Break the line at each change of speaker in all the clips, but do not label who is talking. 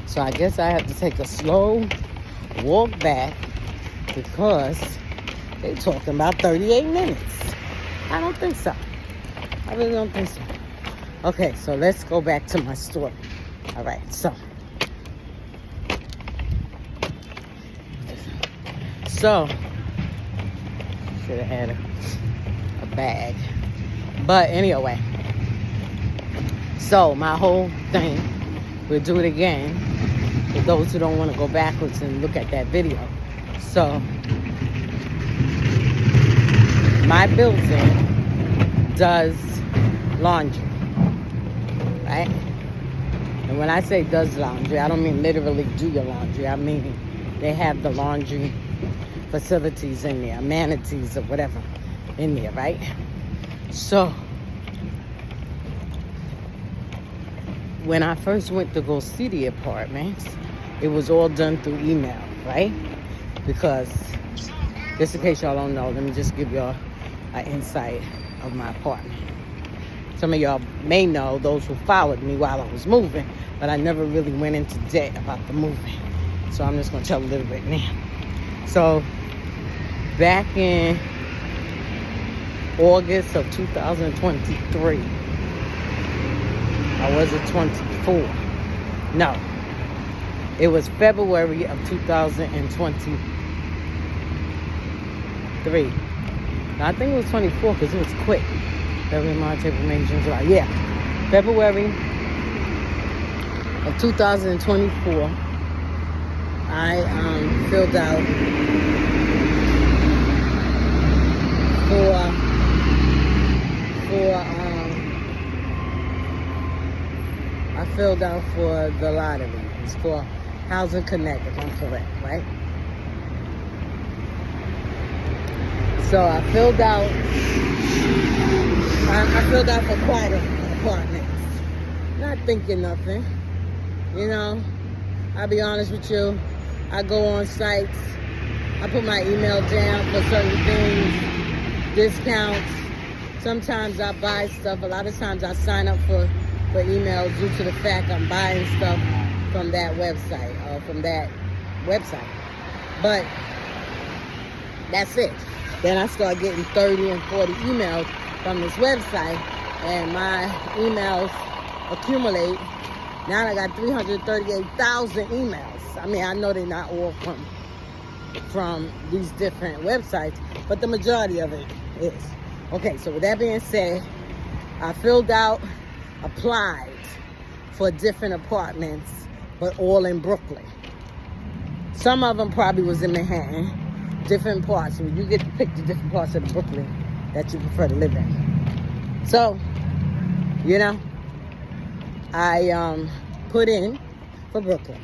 So I guess I have to take a slow walk back because they talking about 38 minutes. I don't think so. I really don't think so. Okay, so let's go back to my story. All right, so should have had a bag. But anyway, so my whole thing, we'll do it again for those who don't want to go backwards and look at that video. So my building does laundry, right? And when I say does laundry, I don't mean literally do your laundry. I mean they have the laundry facilities in there, amenities or whatever in there, right? So when I first went to go see the apartments, it was all done through email, right? Because, just in case y'all don't know, let me just give y'all an insight of my apartment. Some of y'all may know, those who followed me while I was moving, but I never really went into depth about the moving. So I'm just going to tell a little bit now. So back in August of 2023, I wasn't 24. No, it was February of 2023. Now, I think it was 24 because it was quick. February, March, April, May, June, July. Yeah, February of 2024, I filled out for the lottery. It's for Housing Connect, if I'm correct, right? So I filled out for quite apartments. Not thinking nothing. You know, I'll be honest with you. I go on sites. I put my email down for certain things, discounts. Sometimes I buy stuff. A lot of times I sign up for emails due to the fact I'm buying stuff from that website. But that's it. Then I start getting 30 and 40 emails from this website, and my emails accumulate. Now I got 338,000 emails. I mean, I know they're not all from these different websites, but the majority of it is. Okay, so with that being said, I applied for different apartments, but all in Brooklyn. Some of them probably was in Manhattan, different parts. So you get to pick the different parts of the Brooklyn that you prefer to live in. So, you know, I put in for Brooklyn,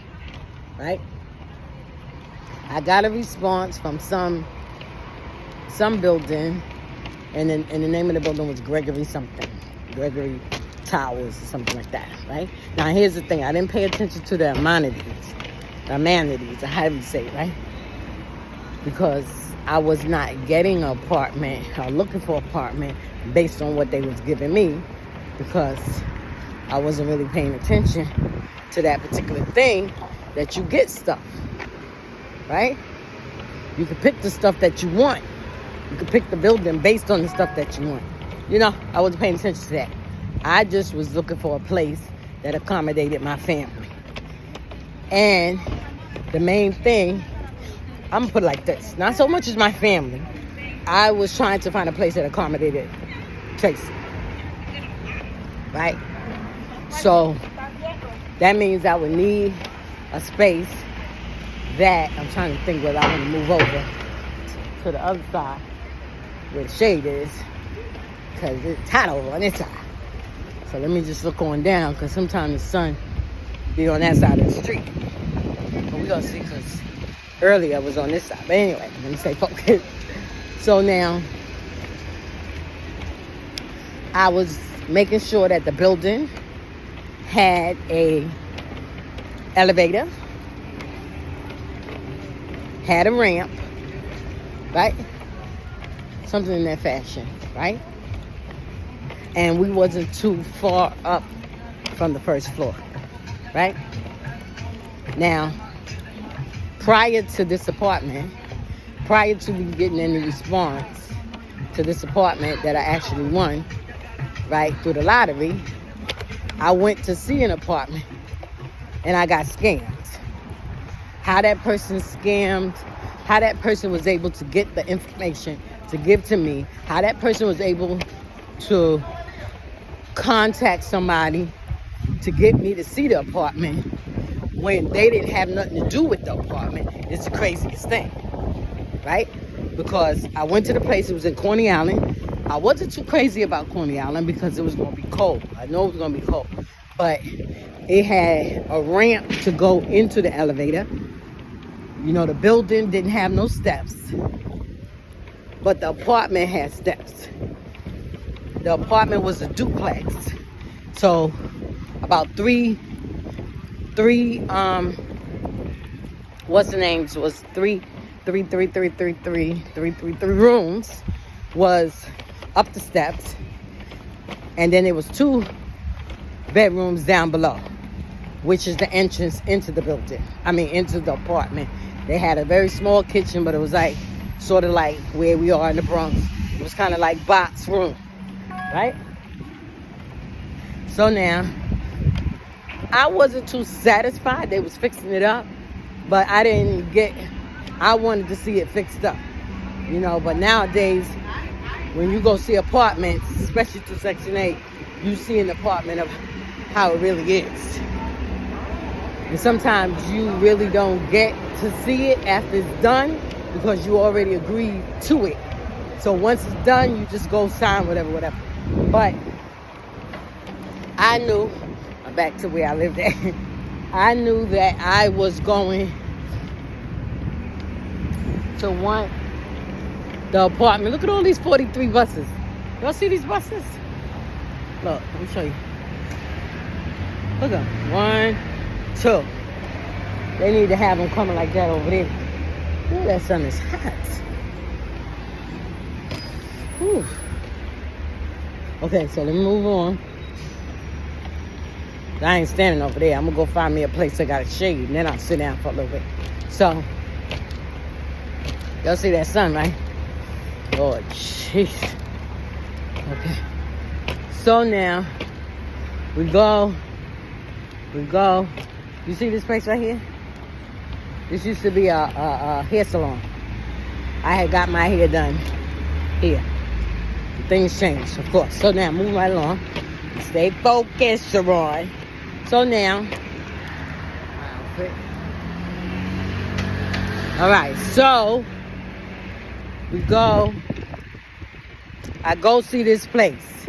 right? I got a response from some building, and the name of the building was Gregory Towers or something like that, right? Now here's the thing, I didn't pay attention to the amenities, I have to say, right? Because I was not getting an apartment or looking for an apartment based on what they was giving me, because I wasn't really paying attention to that particular thing that you get stuff, right? You can pick the stuff that you want. You can pick the building based on the stuff that you want. You know, I wasn't paying attention to that. I just was looking for a place that accommodated my family. And the main thing, I'm going to put it like this. Not so much as my family. I was trying to find a place that accommodated Tracy. Right? So that means I would need a space that, I'm trying to think whether I want to move over to the other side where the shade is, because it's hot over on this side. So let me just look on down, because sometimes the sun be on that side of the street. But we're going to see, because earlier I was on this side. But anyway, let me stay focused. So now, I was making sure that the building had a elevator, had a ramp, right? Something in that fashion, right? And we wasn't too far up from the first floor, right? Now, prior to this apartment, prior to me getting any response to this apartment that I actually won, right, through the lottery, I went to see an apartment and I got scammed. How that person scammed, how that person was able to get the information to give to me, how that person was able to contact somebody to get me to see the apartment when they didn't have nothing to do with the apartment is the craziest thing, right? Because I went to the place, it was in Coney Island. I wasn't too crazy about Coney Island because it was going to be cold. I know it was going to be cold. But it had a ramp to go into the elevator. You know, the building didn't have no steps. But the apartment had steps. The apartment was a duplex. So about three what's the names was three rooms was up the steps, and then there was 2 bedrooms down below, which is the entrance into the building. I mean, into the apartment. They had a very small kitchen, but it was like sort of like where we are in the Bronx. It was kind of like box room, right? So now, I wasn't too satisfied. They was fixing it up, but I wanted to see it fixed up, you know. But nowadays, when you go see apartments, especially to Section 8, you see an apartment of how it really is. And sometimes you really don't get to see it after it's done because you already agreed to it. So once it's done, you just go sign whatever. But I knew, back to where I lived at, I knew that I was going to want the apartment. Look at all these 43 buses. Y'all see these buses? Look, let me show you. Look at them. 1, 2. They need to have them coming like that over there. Ooh, that sun is hot. Ooh. Okay, so let me move on. I ain't standing over there. I'm gonna go find me a place that got a shade, and then I'll sit down for a little bit. So, y'all see that sun, right? Lord, jeez. Okay. So now, we go. You see this place right here? This used to be a hair salon. I had got my hair done here. Things changed, of course. So now, moving right along. Stay focused, Sharon. So now, all right, so I go see this place.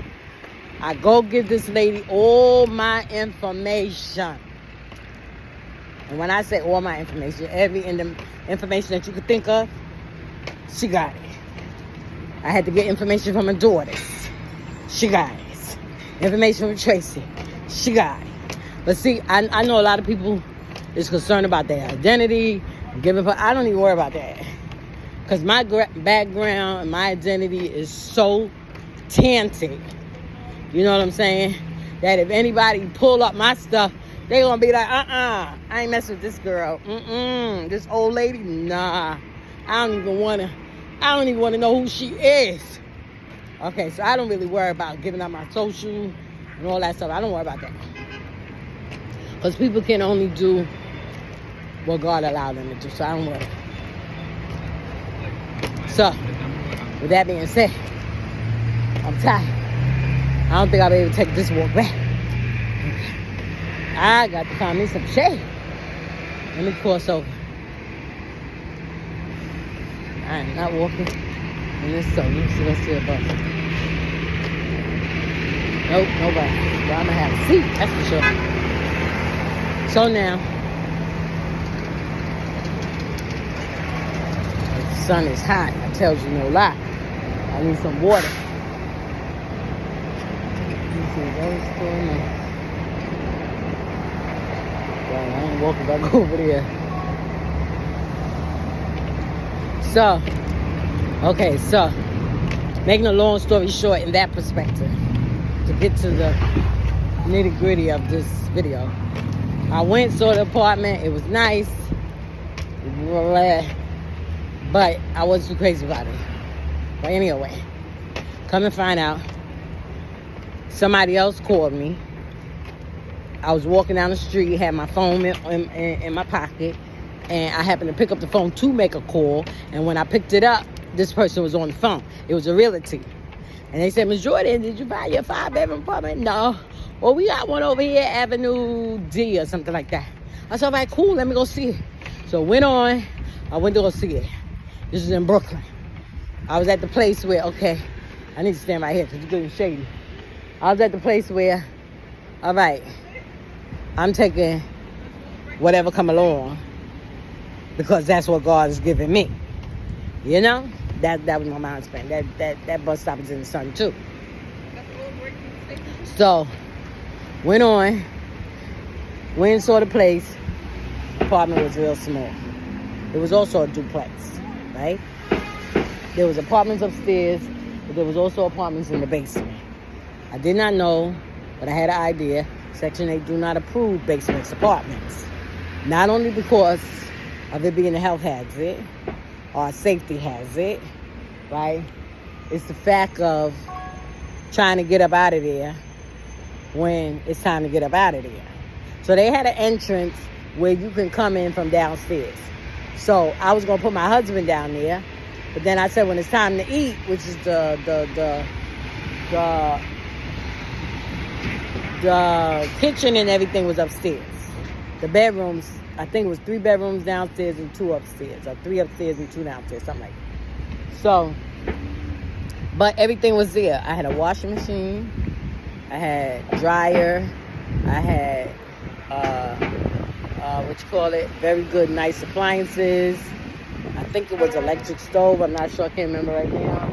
I go give this lady all my information. And when I say all my information, every information that you could think of, she got it. I had to get information from her daughters. She got it. Information from Tracy. She got it. But see, I know a lot of people is concerned about their identity. I don't even worry about that. Because my background and my identity is so tainted. You know what I'm saying? That if anybody pull up my stuff, they going to be like, I ain't messing with this girl. This old lady, nah. I don't even want to know who she is. Okay, so I don't really worry about giving up my social and all that stuff. I don't worry about that. Because people can only do what God allowed them to do. So I don't worry. So, with that being said, I'm tired. I don't think I'll be able to take this walk back. I got to find me some shade. Let me cross over. I am not walking in this sun. Let's see a bus. Nope, nobody. Well, I'm going to have a seat, that's for sure. So now, the sun is hot. I tell you no lie. I need some water. Let's see what's going on. Well, I ain't walking back over there. So, okay, so, making a long story short in that perspective, to get to the nitty-gritty of this video, I went, saw the apartment. It was nice. But I wasn't too crazy about it. But anyway, come to find out, somebody else called me. I was walking down the street, had my phone in my pocket, and I happened to pick up the phone to make a call. And when I picked it up, this person was on the phone. It was a realty. And they said, Ms. Jordan, did you buy your 5-bedroom apartment? No. Well, we got one over here, Avenue D or something like that. I said, all right, cool, let me go see it. So I went to go see it. This is in Brooklyn. I was at the place where, okay, I need to stand right here because it's getting shady. I was at the place where, all right, I'm taking whatever come along because that's what God is giving me. You know? That was my mind's plan. That bus stop is in the sun too. So, went and saw the place. Apartment was real small. It was also a duplex, right? There was apartments upstairs, but there was also apartments in the basement. I did not know, but I had an idea. Section 8 do not approve basement apartments. Not only because of it being a health hazard or a safety hazard, right? It's the fact of trying to get up out of there when it's time to get up out of there. So they had an entrance where you can come in from downstairs. So I was going to put my husband down there, but then I said when it's time to eat, which is the kitchen and everything was upstairs. The bedrooms, I think it was 3 bedrooms downstairs and 2 upstairs, or 3 upstairs and 2 downstairs, something like that. So, but everything was there. I had a washing machine, I had dryer, I had very good, nice appliances. I think it was electric stove. I'm not sure. I can't remember right now.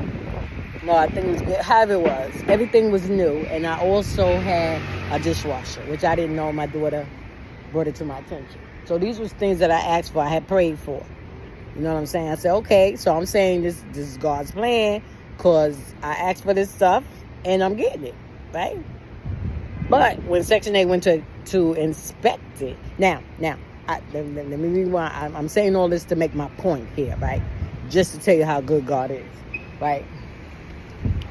No, I think it was good. However it was. Everything was new. And I also had a dishwasher, which I didn't know. My daughter brought it to my attention. So these was things that I asked for. I had prayed for. You know what I'm saying? I said, okay. So I'm saying this is God's plan because I asked for this stuff and I'm getting it. Right? But when Section 8 went to inspect it. Now, let me rewind. I'm saying all this to make my point here, right? Just to tell you how good God is, right?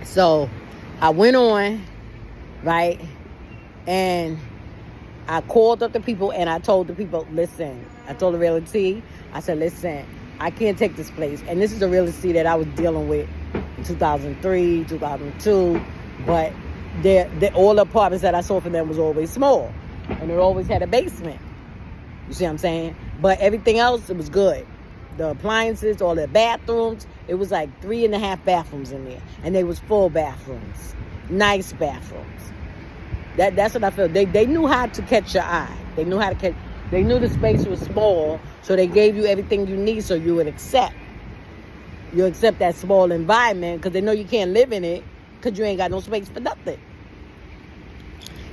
So I went on, right? And I called up the people and I told the people, listen, I told the realty, I said, listen, I can't take this place. And this is the realty that I was dealing with in 2003, 2002. But all the apartments that I saw from them was always small. And it always had a basement. You see what I'm saying? But everything else, it was good. The appliances, all the bathrooms, it was like 3.5 bathrooms in there. And they was full bathrooms. Nice bathrooms. That's what I felt. They knew how to catch your eye. They knew the space was small, so they gave you everything you need so you would accept. You accept that small environment because they know you can't live in it because you ain't got no space for nothing.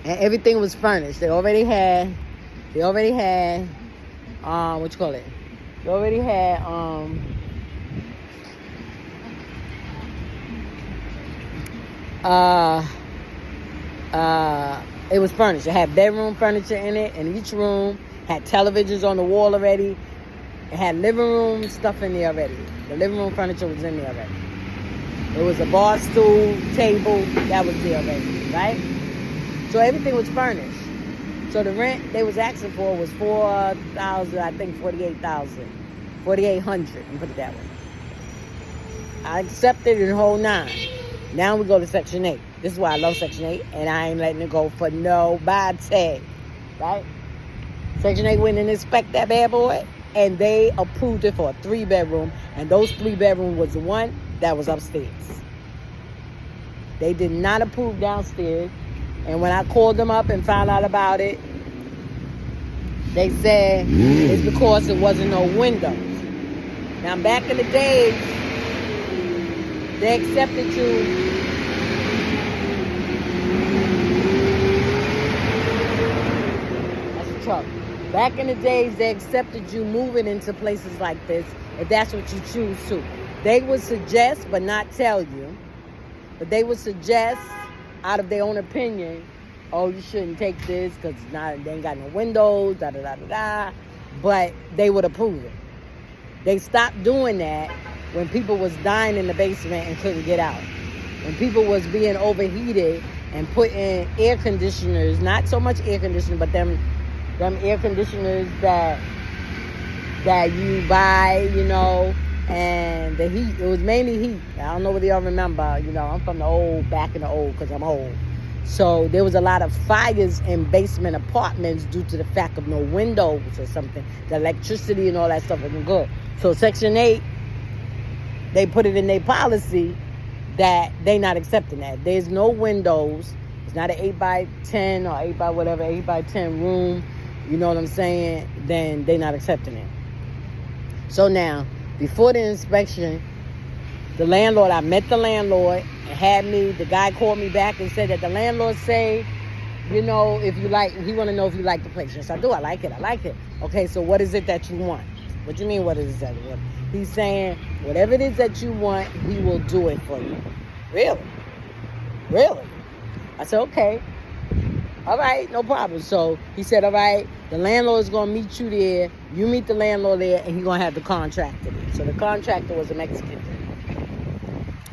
And everything was furnished. They already had what you call it? They already had it was furnished. It had bedroom furniture in it, and each room had televisions on the wall already. It had living room stuff in there already. The living room furniture was in there already. It was a bar stool, table, that was there already, right? So everything was furnished. So the rent they was asking for was $4,000, I think $48,000. $4,800, let me put it that way. I accepted in whole 9. Now we go to Section 8. This is why I love Section 8, and I ain't letting it go for nobody, right? Section 8 went and inspected that bad boy, and they approved it for a 3-bedroom, and those 3 bedrooms was the one that was upstairs. They did not approve downstairs, and when I called them up and found out about it, they said it's because it wasn't no windows. Now, back in the days, they accepted you. That's a truck. Back in the days, they accepted you moving into places like this if that's what you choose to. They would suggest, but not tell you, but they would suggest out of their own opinion oh, you shouldn't take this because they ain't got no windows, da da da da da. But they would approve it. They stopped doing that when people was dying in the basement and couldn't get out. When people was being overheated and put in air conditioners, not so much air conditioning, but them air conditioners that you buy, and the heat, it was mainly heat. I don't know whether y'all remember, I'm from back in the old, because I'm old. So there was a lot of fires in basement apartments due to the fact of no windows or something. The electricity and all that stuff wasn't good. So Section 8, they put it in their policy that they not accepting that. There's no windows. It's not an 8x10 or 8x10 room. You know what I'm saying? Then they not accepting it. So now, before the inspection, I met the landlord and the guy called me back and said that the landlord say, if you like, he want to know if you like the place. Yes, I do. I like it. Okay, so what is it that you want? What do you mean, what is it that you want? He's saying, whatever it is that you want, he will do it for you. Really? I said, okay. All right, no problem. So he said, all right, the landlord is going to meet you there. You meet the landlord there, and he's going to have the contractor there. So the contractor was a Mexican.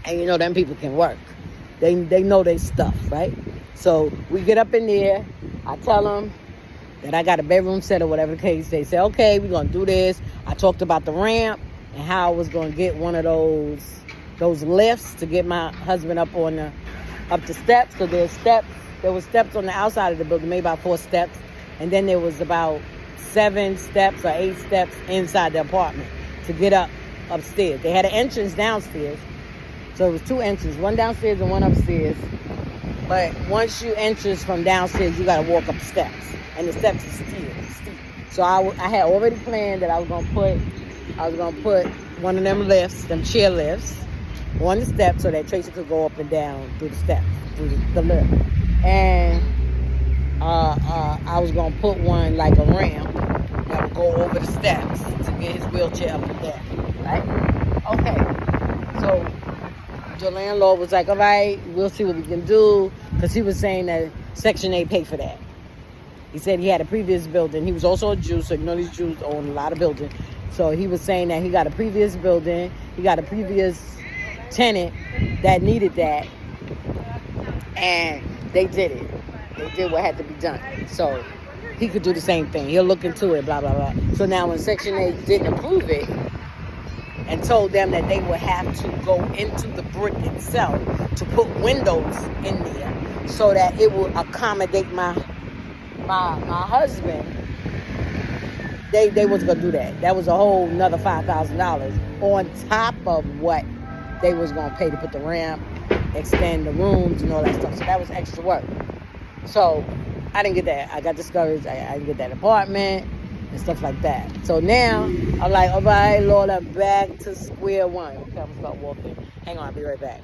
And them people can work. They know their stuff, right? So we get up in there. I tell them that I got a bedroom set or whatever the case. They say, okay, we're going to do this. I talked about the ramp and how I was going to get one of those lifts to get my husband up the steps. So there's steps. There was steps on the outside of the building, maybe about 4 steps. And then there was about 7 steps or 8 steps inside the apartment to get upstairs. They had an entrance downstairs. So it was 2 entrances, one downstairs and one upstairs. But once you enter from downstairs, you got to walk up the steps. And the steps is steep. So I had already planned that I was gonna put one of them lifts, them chair lifts, on the steps so that Tracy could go up and down through the steps, through the lift. And I was gonna put one like a ramp that would go over the steps to get his wheelchair up and down. Right? Okay. So the landlord was like, all right, we'll see what we can do, because he was saying that Section 8 paid for that. He said he had a previous building. He was also a Jew, so these Jews own a lot of buildings. So he was saying that he got a previous building, he got a previous tenant that needed that, and they did it. They did what had to be done. So he could do the same thing. He'll look into it, blah, blah, blah. So now when Section 8 didn't approve it and told them that they would have to go into the brick itself to put windows in there so that it would accommodate my husband, they was gonna do that. That was a whole another $5,000 on top of what they was gonna pay to put the ramp, extend the rooms and all that stuff. So that was extra work. So I didn't get that. I got discouraged. I didn't get that apartment and stuff like that. So now I'm like, all right, Lord, I'm back to square one. Okay, I'm gonna start walking. Hang on, I'll be right back.